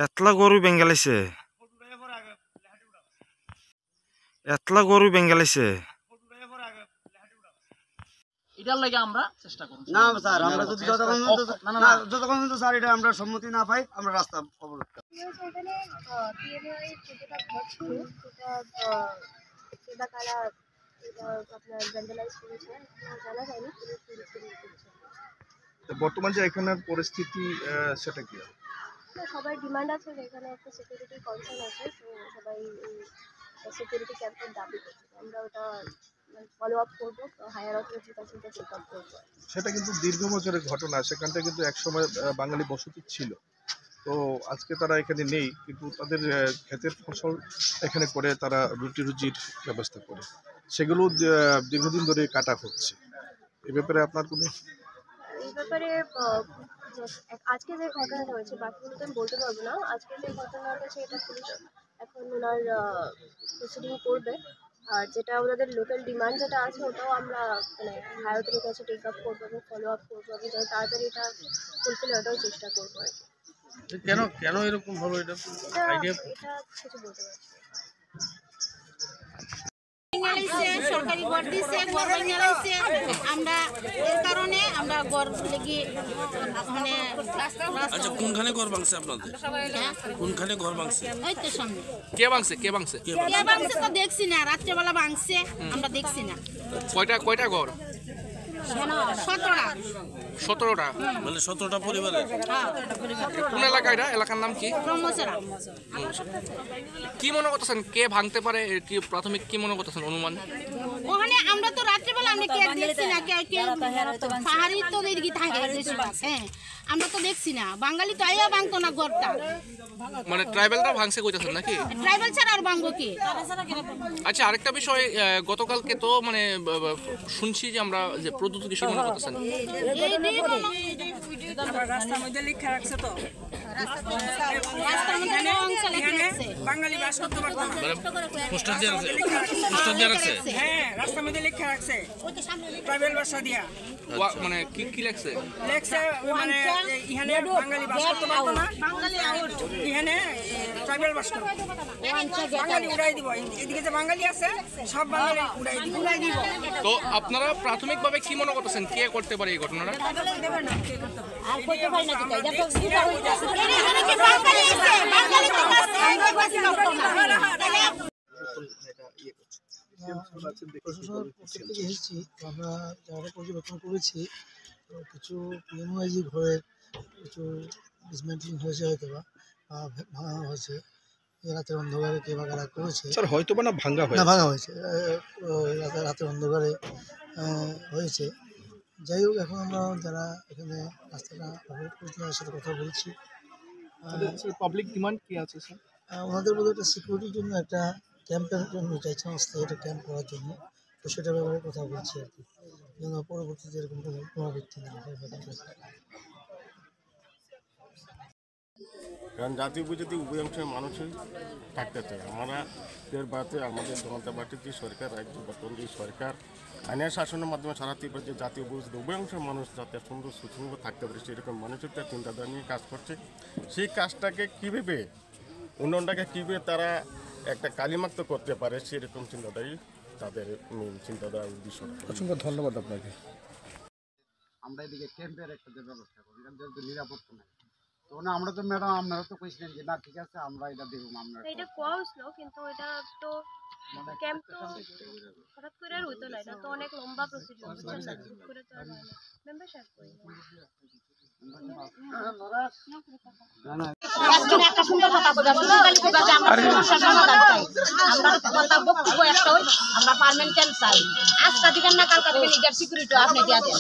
এতলা গরু বেঙ্গালাইছে এটার লাগে আমরা চেষ্টা করব না স্যার আমরা যদি যতক্ষণ স্যার এটা আমরা সম্মতি না পাই আমরা রাস্তা অবরোধ করব। এখানে পিএমআই যেটা ঘটছে সেটা কারা আপনার ভ্যান্ডালাইজ করেছে জানা যায়নি, বর্তমান যে এখানের পরিস্থিতি সেটা কি? সবাই ডিমান্ড আছে যে এখানে একটা সিকিউরিটি কনসার্ন আছে, তো সবাই সিকিউরিটি ক্যাম্পের দাবি করছে, আমরা ওটা ফলো আপ করবো, হায়ার অথরিটির কাছে এটা চেক আপ করবো। সেটা কিন্তু দীর্ঘ বছরের ঘটনা, সেখানটা কিন্তু একসময় বাঙালি বসতি ছিল, তো আজকে তারা এখানে নেই, কিন্তু তাদের ক্ষেতের ফসল এখানে করে তারা রুজির ব্যবস্থা করে, সেগুলো দীর্ঘদিন ধরে কাটা হচ্ছে। এই ব্যাপারে আপনার কোনো? এই ব্যাপারে আজকে যে ঘটনাটা হয়েছে বাকিগুলো তো আমি বলতে পারবো না। আজকে যে ঘটনাটা হয়েছে এটা পুলিশ এখন ওনার প্রসিডিং করবে, আর যেটা ওনাদের লোকাল ডিমান্ড যেটা আছে ওটাও আমরা মানে হায়ার অথরিটির কাছে টেক আপ করবো এবং ফলো আপ করবো এবং যত তাড়াতাড়ি এটা ফুলফিল ওটাও চেষ্টা করবো আর কি। কেন এরকম হলো এটা কিছু বলতে পারছি সরকারি ঘর দিচ্ছে, ঘর বানাইছে, আমরা এর কারণে আমরা ঘর লেগে মানে আচ্ছা কোনখানে ঘর ভাঙছে আপনাদের? কোনখানে ঘর ভাঙছে? ওই তো সামনে। কে ভাঙছে তো দেখছি না, রাত্রেবেলা ভাঙছে আমরা দেখছি না। কয়টা ঘর? 17টা মানে 17টা পরিবারের? কোন এলাকা এটা? এলাকার নাম কি? ব্রহ্মচরা। কি মনে করতেছেন কে ভাঙতে পারে? কি প্রাথমিক কি মনে করতেছেন অনুমান? ওখানে আমরা তো রাত্রেবেলা আমরা কে দেখছি না, কেউ পাহাড়ি তো এদিকে থাকে, হ্যাঁ আমরা তো দেখছি না। বাঙালি তো আইয়া ভাঙতো না ঘরটা, মানে ট্রাইবেলরা ভাঙছে কইতাছেন নাকি? ট্রাইবেল ছাড়া আর ভাঙবো কি? আচ্ছা আরেকটা বিষয়, গতকালকে তো মানে শুনছি যে আমরা যে প্রদ্যুৎ কি মনে করতেছেন? রাস্তার মধ্যে লিখে রাখছে, তো বাঙালি বাস করতে পারতো না। পোস্টার দিয়ে রাখছে? হ্যাঁ রাস্তার মধ্যে লিখে রাখছে ট্রাইবেল ভাষা দিয়া। মানে কি লেখছে? মানে এখানে বাঙালি বাস করতে পারতো না, এখানে ট্রাইবেল বাস করতো, বাঙালি উড়াই দিব। এদিকে যে বাঙালি আছে সব বাঙালি উড়াই দিব। তো আপনারা প্রাথমিকভাবে কি মনে করতেছেন কে করতে পারে এই ঘটনাটা? এসেছি আমরা যারা পর্যবেক্ষণ করেছি, কিছু পিএমওআইজি ঘরের কিছু ডিসমেন্টলিং হয়েছে, হয়তো বা ভাঙা হয়েছে রাতের অন্ধকারে, কে বা কারা করেছে হয়তো বা না ভাঙা হয়েছে রাতের অন্ধকারে হয়েছে। যাই হোক, এখন আমরা যারা এখানে রাস্তাটা অবরোধ করেছি তাদের সাথে কথা বলছি। পাবলিক ডিমান্ড কি আছে স্যার? ওনাদের মধ্যে একটা সিকিউরিটির জন্য একটা ক্যাম্পের জন্য চাইছেন, অস্থায়ী একটা ক্যাম্প করার জন্য, তো সেটার ব্যাপারে কথা বলছি আর কি, যেন পরবর্তীতে এরকম কোনো পুনরাবৃত্তি না হয়। কারণ জাতীয় উপজাতি উভয় অংশের মানুষই থাকতে চায়। আমাদের জনতা পার্টির যে সরকার, রাজ্য বর্তমান যে সরকার আইনের শাসনের মাধ্যমে সারা ত্রিপুরা যে জাতীয় উপজাতি উভয় অংশের মানুষ যাতে সুন্দর সুশৃঙ্খল থাকতে পারে সেরকম মানুষের একটা চিন্তাধারা নিয়ে কাজ করছে। সেই কাজটাকে কীভাবে উন্নয়নটাকে কীভাবে তারা একটা কালিমাক্ত করতে পারে সেরকম চিন্তাধারাই তাদের মেন চিন্তাধারার উদ্দেশ্য। অসংখ্য ধন্যবাদ আপনাকে। আমরা এদিকে ক্যাম্পের একটা ব্যবস্থা করি, এখান থেকে নিরাপত্তা নাই, তো আমরা তো ম্যাডাম আপনারা তো কইছিলেন যে না ঠিক আছে আমরা এটা দেখব, আমরা এটা কোয়া হইছিল, কিন্তু এটা তো ক্যাম্প তো হঠাৎ করে আর হইতো না, এটা তো অনেক লম্বা প্রসিডিউর, বুঝছেন করে তো আর হয় না। মেম্বারশিপ করি একটা সুন্দর কথা বলবো, আমরা পারমানেন্ট চাই, আজকে দিবেন না কালকে দিবেন, সিকিউরিটি আপনি দিয়া দেন।